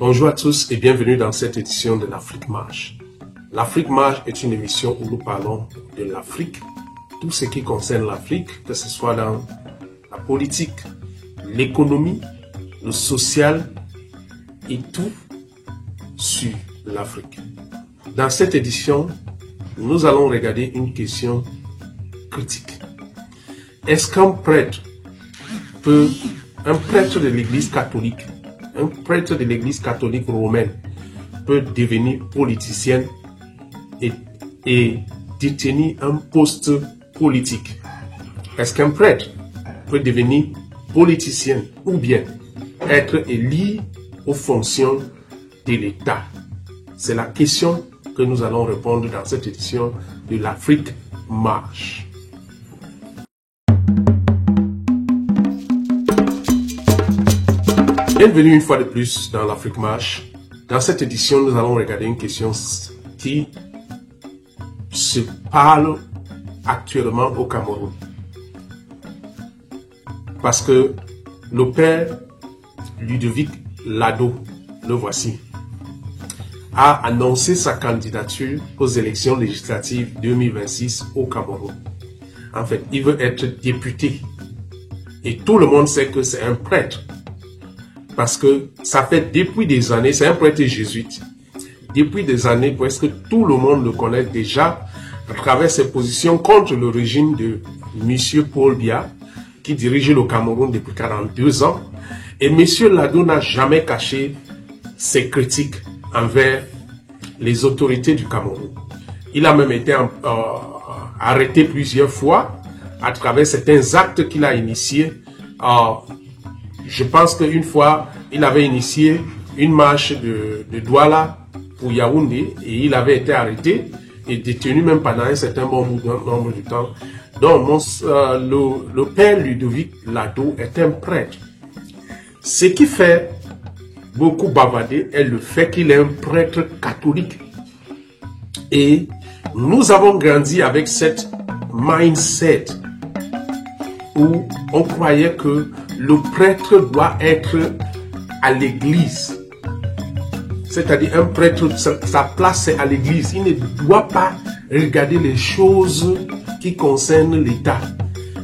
Bonjour à tous et bienvenue dans cette édition de l'Afrique Marche. L'Afrique Marche est une émission où nous parlons de l'Afrique, tout ce qui concerne l'Afrique, que ce soit dans la politique, l'économie, le social et tout sur l'Afrique. Dans cette édition, nous allons regarder une question critique. Est-ce qu'un prêtre de l'Église catholique, un prêtre de l'Église catholique romaine peut devenir politicien et détenir un poste politique? Est-ce qu'un prêtre peut devenir politicien ou bien être élu aux fonctions de l'État? C'est la question que nous allons répondre dans cette édition de l'Afrique Marche. Bienvenue une fois de plus dans l'Afrique Marche. Dans cette édition, nous allons regarder une question qui se parle actuellement au Cameroun. Parce que le père Ludovic Lado, le voici, a annoncé sa candidature aux élections législatives 2026 au Cameroun. En fait, il veut être député. Et tout le monde sait que c'est un prêtre. Parce que ça fait depuis des années, c'est un prêtre jésuite. Depuis des années, presque tout le monde le connaît déjà à travers ses positions contre le régime de M. Paul Biya, qui dirige le Cameroun depuis 42 ans. Et M. Lado n'a jamais caché ses critiques envers les autorités du Cameroun. Il a même été arrêté plusieurs fois à travers certains actes qu'il a initiés. Je pense qu'une fois, il avait initié une marche de Douala pour Yaoundé et il avait été arrêté et détenu même pendant un certain nombre de temps. Donc, le père Ludovic Lado est un prêtre. Ce qui fait beaucoup bavarder est le fait qu'il est un prêtre catholique. Et nous avons grandi avec cette mindset où on croyait que le prêtre doit être à l'église. C'est-à-dire un prêtre, sa place c'est à l'église. Il ne doit pas regarder les choses qui concernent l'État.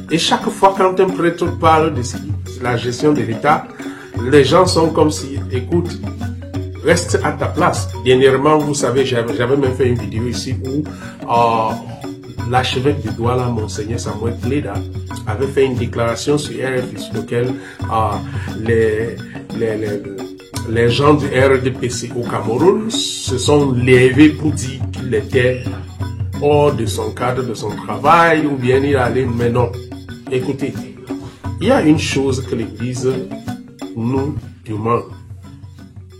Et chaque fois quand un prêtre parle de la gestion de l'État, les gens sont comme si, écoute, reste à ta place. Dernièrement, vous savez, j'avais même fait une vidéo ici où l'archevêque de Douala, Monseigneur Samuel Cléda, avait fait une déclaration sur RFI sur laquelle les gens du RDPC au Cameroun se sont levés pour dire qu'il était hors de son cadre, de son travail, ou bien il allait, mais non. Écoutez, il y a une chose que l'Église nous demande.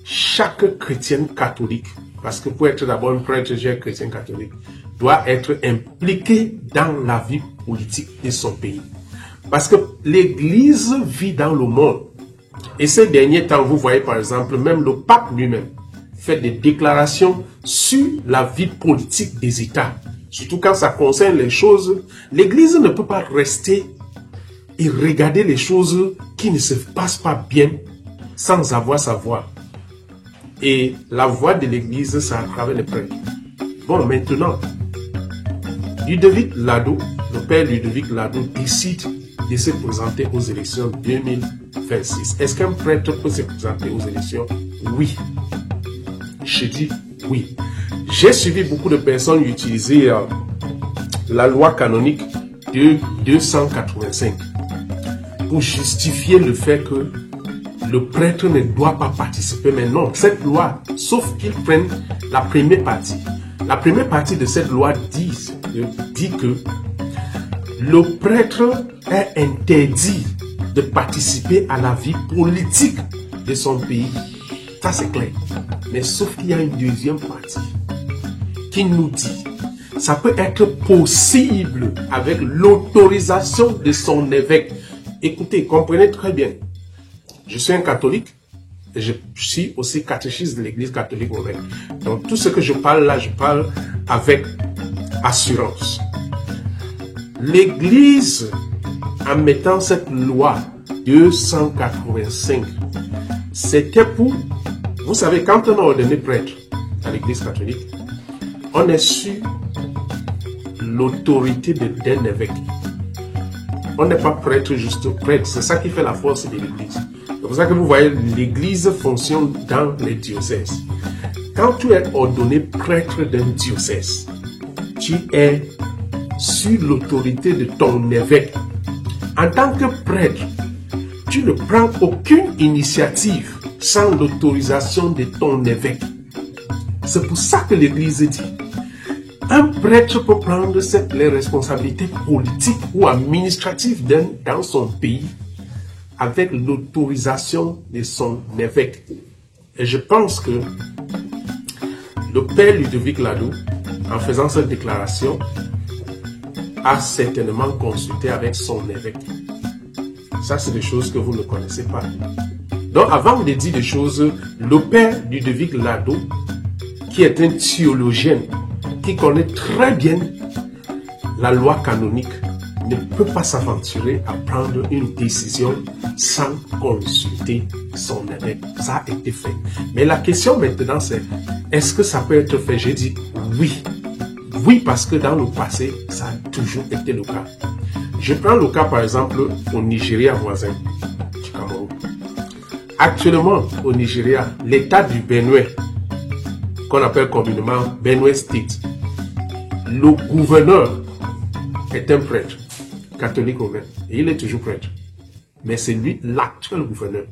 Chaque chrétien catholique, parce que pour être d'abord un prêtre chrétien catholique, doit être impliqué dans la vie politique de son pays. Parce que l'Église vit dans le monde. Et ces derniers temps, vous voyez par exemple, même le pape lui-même fait des déclarations sur la vie politique des États. Surtout quand ça concerne les choses, l'Église ne peut pas rester et regarder les choses qui ne se passent pas bien sans avoir sa voix. Et la voix de l'Église, c'est à travers les prêtres. Bon, maintenant, Ludovic Lado, le père Ludovic Lado, décide de se présenter aux élections 2026. Est-ce qu'un prêtre peut se présenter aux élections? Oui. Je dis oui. J'ai suivi beaucoup de personnes utiliser la loi canonique de 285 pour justifier le fait que le prêtre ne doit pas participer. Mais non, cette loi, sauf qu'ils prennent la première partie. La première partie de cette loi dit que le prêtre est interdit de participer à la vie politique de son pays. Ça c'est clair. Mais sauf qu'il y a une deuxième partie qui nous dit ça peut être possible avec l'autorisation de son évêque. Écoutez, comprenez très bien. Je suis un catholique et je suis aussi catéchiste de l'Église catholique romaine. Donc tout ce que je parle là, je parle avec assurance. L'Église, en mettant cette loi 285, c'était pour Vous savez, quand on est ordonné prêtre à l'église catholique, on est sous l'autorité d'un évêque. On n'est pas prêtre, juste prêtre. C'est ça qui fait la force de l'église. C'est pour ça que vous voyez, l'église fonctionne dans les diocèses. Quand tu es ordonné prêtre d'un diocèse, tu es sous l'autorité de ton évêque. En tant que prêtre, tu ne prends aucune initiative sans l'autorisation de ton évêque. C'est pour ça que l'Église dit, un prêtre peut prendre les responsabilités politiques ou administratives dans son pays avec l'autorisation de son évêque. Et je pense que le père Ludovic Ladoux, en faisant cette déclaration, a certainement consulté avec son évêque. Ça, c'est des choses que vous ne connaissez pas. Donc, avant de dire des choses, le père Ludovic Ladoux, qui est un théologien, qui connaît très bien la loi canonique, ne peut pas s'aventurer à prendre une décision sans consulter son évêque. Ça a été fait. Mais la question maintenant, c'est, est-ce que ça peut être fait? J'ai dit oui. Oui, parce que dans le passé, ça a toujours été le cas. Je prends le cas, par exemple, au Nigeria voisin du Cameroun. Actuellement, au Nigeria, l'État du Bénin, qu'on appelle communément Benue State, le gouverneur est un prêtre catholique romain. Et il est toujours prêtre. Mais c'est lui l'actuel gouverneur.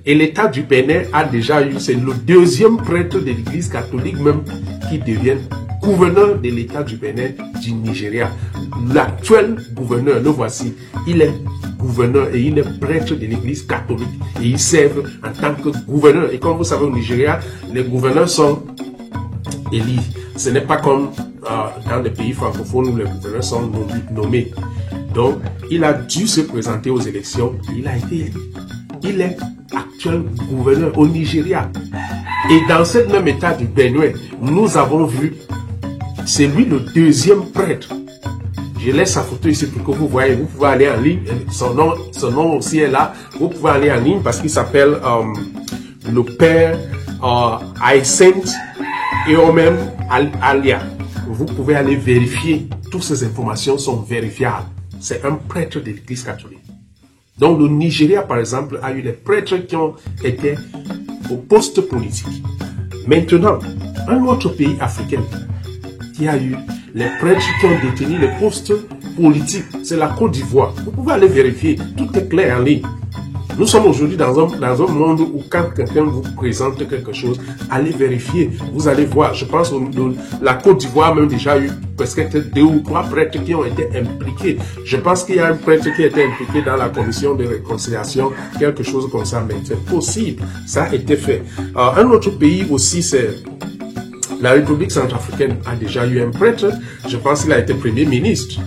Et l'État du Bénin a déjà eu, c'est le deuxième prêtre de l'Église catholique même qui devient gouverneur de l'État du Bénin du Nigeria. L'actuel gouverneur, le voici, il est gouverneur et il est prêtre de l'Église catholique. Et il sert en tant que gouverneur. Et comme vous savez, au Nigeria, les gouverneurs sont élus. Ce n'est pas comme dans les pays francophones où les gouverneurs sont nommés. Donc, il a dû se présenter aux élections. Il a été élu. Il est actuel gouverneur au Nigeria. Et dans ce même état du Bénin, nous avons vu, c'est lui le deuxième prêtre. Je laisse sa photo ici pour que vous voyez. Vous pouvez aller en ligne. Son nom aussi est là. Vous pouvez aller en ligne parce qu'il s'appelle le père Hyacinthe Eomem Alia. Vous pouvez aller vérifier. Toutes ces informations sont vérifiables. C'est un prêtre de l'Église catholique. Donc le Nigeria, par exemple, a eu des prêtres qui ont été au poste politique. Maintenant, un autre pays africain qui a eu les prêtres qui ont détenu les postes politiques, c'est la Côte d'Ivoire. Vous pouvez aller vérifier, tout est clair en ligne. Nous sommes aujourd'hui dans un monde où quand quelqu'un vous présente quelque chose, allez vérifier, vous allez voir. Je pense que la Côte d'Ivoire a même déjà eu presque 2 ou 3 prêtres qui ont été impliqués. Je pense qu'il y a un prêtre qui a été impliqué dans la commission de réconciliation, quelque chose comme ça, mais c'est possible, ça a été fait. Un autre pays aussi, c'est la République centrafricaine a déjà eu un prêtre. Je pense qu'il a été premier ministre.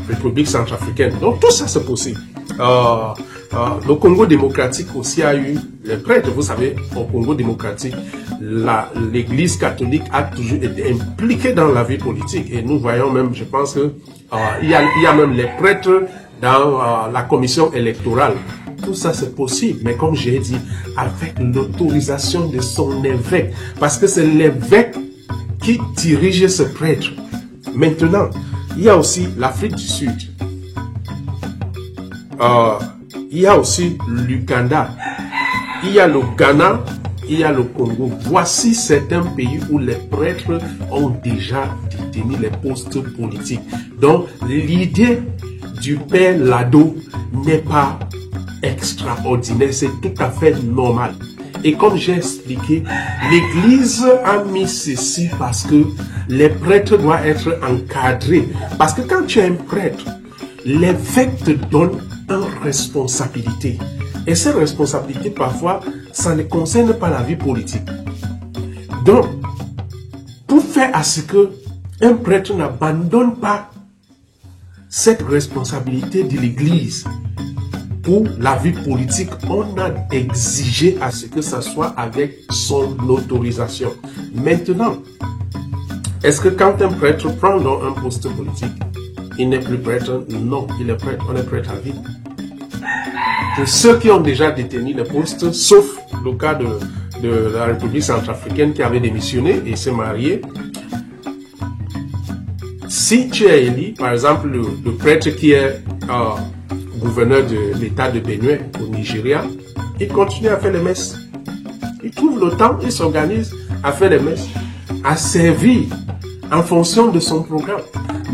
République centrafricaine. Donc tout ça c'est possible. Le Congo démocratique aussi a eu les prêtres. Vous savez, au Congo démocratique, l'Église catholique a toujours été impliquée dans la vie politique. Et nous voyons même, je pense que il y a même les prêtres dans la commission électorale. Tout ça c'est possible, mais comme j'ai dit, avec l'autorisation de son évêque, parce que c'est l'évêque qui dirige ce prêtre. Maintenant, il y a aussi l'Afrique du Sud. Il y a aussi l'Ouganda. Il y a le Ghana. Il y a le Congo. Voici certains pays où les prêtres ont déjà détenu les postes politiques. Donc, l'idée du père Ladoux n'est pas extraordinaire, c'est tout à fait normal. Et comme j'ai expliqué, l'Église a mis ceci parce que les prêtres doivent être encadrés. Parce que quand tu es un prêtre, l'évêque te donne une responsabilité. Et cette responsabilité, parfois, ça ne concerne pas la vie politique. Donc, pour faire à ce que un prêtre n'abandonne pas cette responsabilité de l'Église, pour la vie politique, on a exigé à ce que ça soit avec son autorisation. Maintenant, est-ce que quand un prêtre prend un poste politique, il n'est plus prêtre? Non, il est prêtre. On est prêtre à vie. Pour ceux qui ont déjà détenu les postes, sauf le cas de la République centrafricaine qui avait démissionné et s'est marié. Si tu es élu, par exemple, le prêtre qui est gouverneur de l'État de Bénin au Nigeria, il continue à faire les messes. Il trouve le temps, il s'organise à faire les messes, à servir en fonction de son programme.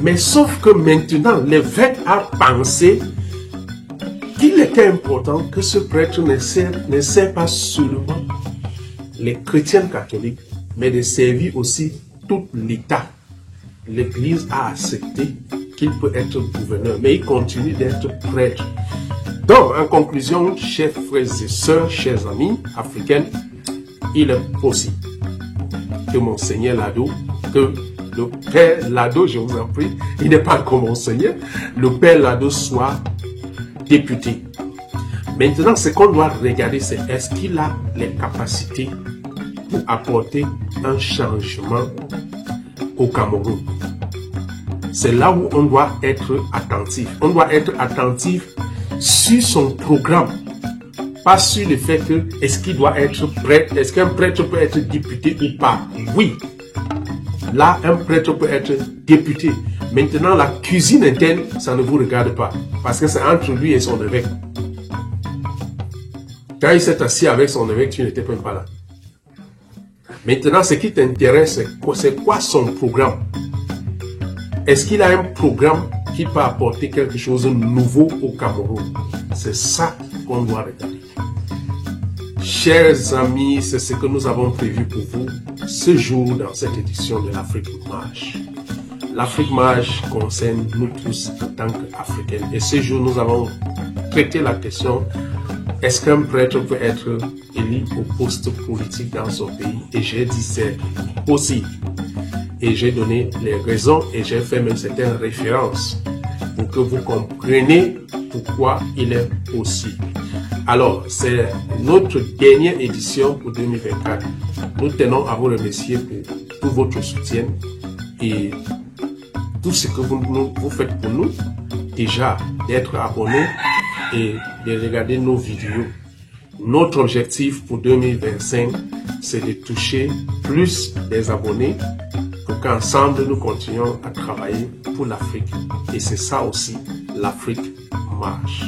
Mais sauf que maintenant, l'évêque a pensé qu'il était important que ce prêtre ne sert pas seulement les chrétiens catholiques, mais de servir aussi tout l'État. L'Église a accepté qu'il peut être gouverneur, mais il continue d'être prêtre. Donc, en conclusion, chers frères et sœurs, chers amis africains, il est possible que Monseigneur Lado, que le Père Lado, je vous en prie, il n'est pas encore Monseigneur, le Père Lado soit député. Maintenant, ce qu'on doit regarder, c'est est-ce qu'il a les capacités pour apporter un changement au Cameroun. C'est là où on doit être attentif. On doit être attentif sur son programme, pas sur le fait que est-ce qu'il doit être prêtre, est-ce qu'un prêtre peut être député ou pas. Oui, là un prêtre peut être député. Maintenant la cuisine interne, ça ne vous regarde pas, parce que c'est entre lui et son évêque. Quand il s'est assis avec son évêque, tu n'étais même pas là. Maintenant, ce qui t'intéresse, c'est quoi son programme? Est-ce qu'il a un programme qui peut apporter quelque chose de nouveau au Cameroun? C'est ça qu'on doit regarder. Chers amis, c'est ce que nous avons prévu pour vous ce jour dans cette édition de l'Afrique Marche. L'Afrique Marche concerne nous tous en tant qu'Africains. Et ce jour, nous avons traité la question: est-ce qu'un prêtre peut être élu au poste politique dans son pays? Et j'ai dit c'est possible. Et j'ai donné les raisons et j'ai fait même certaines références pour que vous compreniez pourquoi il est possible. Alors, c'est notre dernière édition pour 2024. Nous tenons à vous remercier pour tout votre soutien et tout ce que vous faites pour nous. Déjà, d'être abonné et de regarder nos vidéos. Notre objectif pour 2025, c'est de toucher plus des abonnés pour qu'ensemble nous continuions à travailler pour l'Afrique. Et c'est ça aussi, l'Afrique marche.